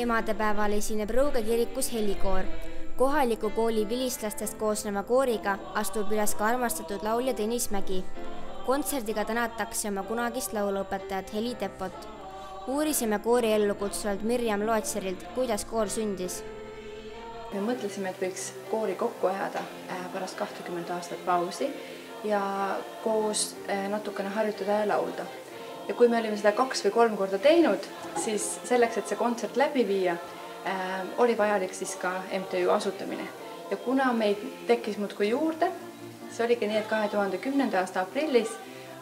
Emadepäeval esineb Rõuge kirikus helikoor. Kohaliku kooli vilistlastest koosneva kooriga astub üles ka armastatud laulja Tõnis Mägi. Kontserdiga tänatakse oma kunagist lauluõpetajat Heli Tepot. Uurisime koori ellukutsuvalt Mirjam Loetserilt, kuidas koor sündis. Me mõtlesime, et võiks koori kokku ajada pärast 20 aastat pausi ja koos natukene harjutada ja laulda. Ja kui me olime seda 2 või 3 korda teinud, siis selleks, et see kontsert läbi viia, oli vajalik siis ka MTÜ asutamine. Ja kuna meid tekkis muudkui juurde, see oligi nii, et 2010. aasta aprillis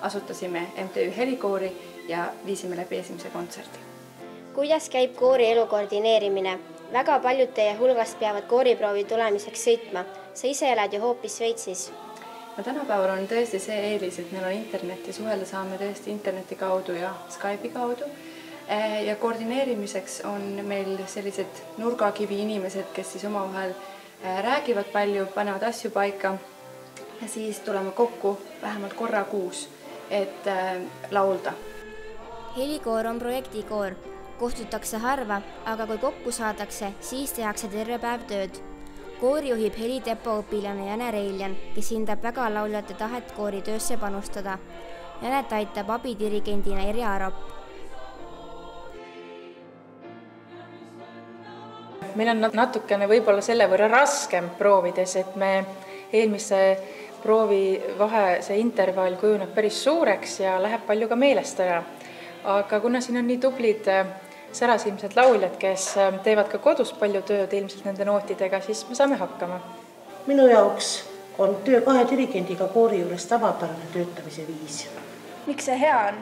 asutasime MTÜ Helikoori ja viisime läbi esimese kontserdi. Kuidas käib koori elu koordineerimine? Väga paljud teie hulgast peavad kooriproovi tulemiseks sõitma. Sa ise elad ju hoopis Šveitsis. No tänapäeval on tõesti see eelis, et meil on internet ja suhelda saame tõesti interneti kaudu ja Skype'i kaudu. Ja koordineerimiseks on meil sellised nurgakivi inimesed, kes siis omavahel räägivad palju, panevad asju paika ja siis tuleme kokku vähemalt korra kuus, et laulda. Helikoor on projektikoor. Kohtutakse harva, aga kui kokku saadakse, siis tehakse terve päev tööd. Koori juhib Heli Tepo õpilane Jane Reiljan, kes hindab väga lauljate tahet koori töösse panustada. Janet aitab abidirigendina Irja Arop. Meil on natukene võib-olla selle võrra raskem proovides, et me eelmise proovi vahe see intervall kujuneb päris suureks ja läheb palju ka meelest ära. Aga kuna siin on nii tublid särasilmsed lauljad, kes teevad ka kodus palju tööd ilmselt nende nootidega, siis me saame hakkama. Minu jaoks on töö 2 dirigendiga koori juures tavapärane töötamise viis. Miks see hea on?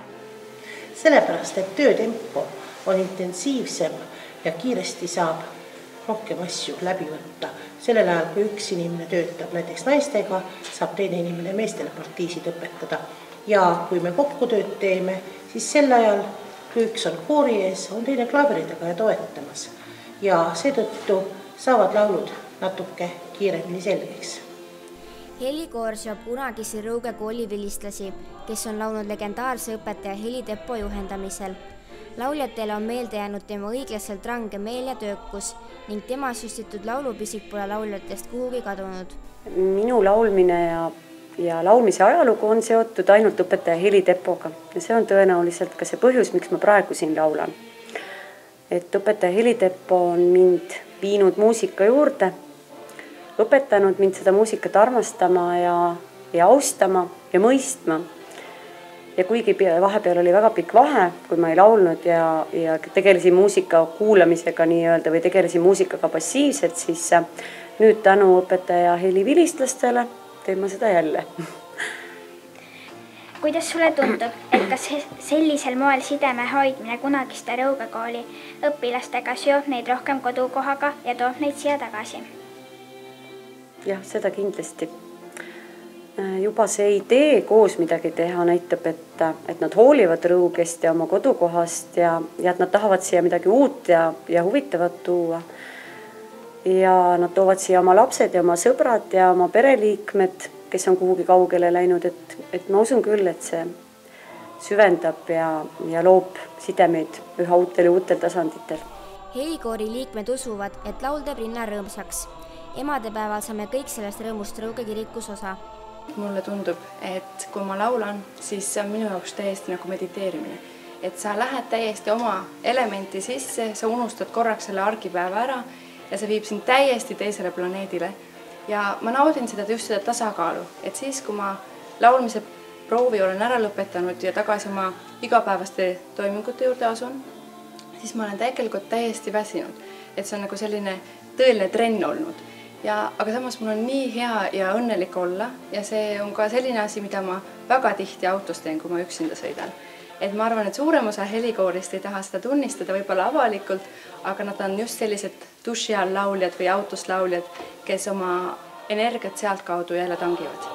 Sellepärast, et töötempo on intensiivsem ja kiiresti saab rohkem asju läbi võtta. Sellel ajal, kui üks inimene töötab näiteks naistega, saab teine inimene meestele partiisid õpetada. Ja kui me kokku tööd teeme, siis sel ajal, kui üks on koori ees, on teine klaveridega ja toetamas. Ja seetõttu saavad laulud natuke kiiremini selgeks. Helikoor seob kunagisi Rõuge kooli vilistlasi, kes on laulnud legendaarse õpetaja Heli Tepo juhendamisel. Lauljatele on meelde jäänud tema õiglaselt range meel ja töökus ning tema süstitud laulupisik pole lauljatest kuhugi kadunud. Minu laulmine ja laulmise ajalugu on seotud ainult õpetaja Heli Tepoga ja see on tõenäoliselt ka see põhjus, miks ma praegu siin laulan. Et õpetaja Heli Tepo on mind viinud muusika juurde, õpetanud mind seda muusikat armastama ja austama ja mõistma. Ja kuigi vahepeal oli väga pikk vahe, kui ma ei laulnud ja tegelesin muusika kuulamisega nii-öelda või tegelesin muusikaga passiivselt, siis nüüd tänu õpetaja Heli vilistlastele teen ma seda jälle. Kuidas sulle tundub, et kas sellisel moel sideme hoidmine kunagiste Rõuge kooli õpilastega seob neid rohkem kodukohaga ja toob neid siia tagasi? Jah, seda kindlasti. Juba see idee koos midagi teha näitab, et nad hoolivad Rõugest ja oma kodukohast ja et nad tahavad siia midagi uut ja huvitavat tuua. Ja nad toovad siia oma lapsed ja oma sõbrad ja oma pereliikmed, kes on kuhugi kaugele läinud, et ma usun küll, et see süvendab ja loob sidemeid üha uutel tasanditel. Helikoori liikmed usuvad, et laul teeb linna rõõmsaks. Emadepäeval saame kõik sellest rõõmust Rõuge kirikus osa. Mulle tundub, et kui ma laulan, siis see on minu jaoks täiesti nagu mediteerimine. Et sa lähed täiesti oma elementi sisse, sa unustad korraks selle argipäeva ära ja see viib sind täiesti teisele planeedile. Ja ma naudin just seda tasakaalu, et siis, kui ma laulmise proovi olen ära lõpetanud ja tagasi oma igapäevaste toimingute juurde asun, siis ma olen tegelikult täiesti väsinud. Et see on nagu selline tõeline trenn olnud. Aga samas mul on nii hea ja õnnelik olla ja see on ka selline asi, mida ma väga tihti autos teen, kui ma üksinda sõidan. Et ma arvan, et suurem osa helikoorist ei taha seda tunnistada võib-olla avalikult, aga nad on just sellised duši all lauljad või autos lauljad, kes oma energiat sealt kaudu jälle tangivad.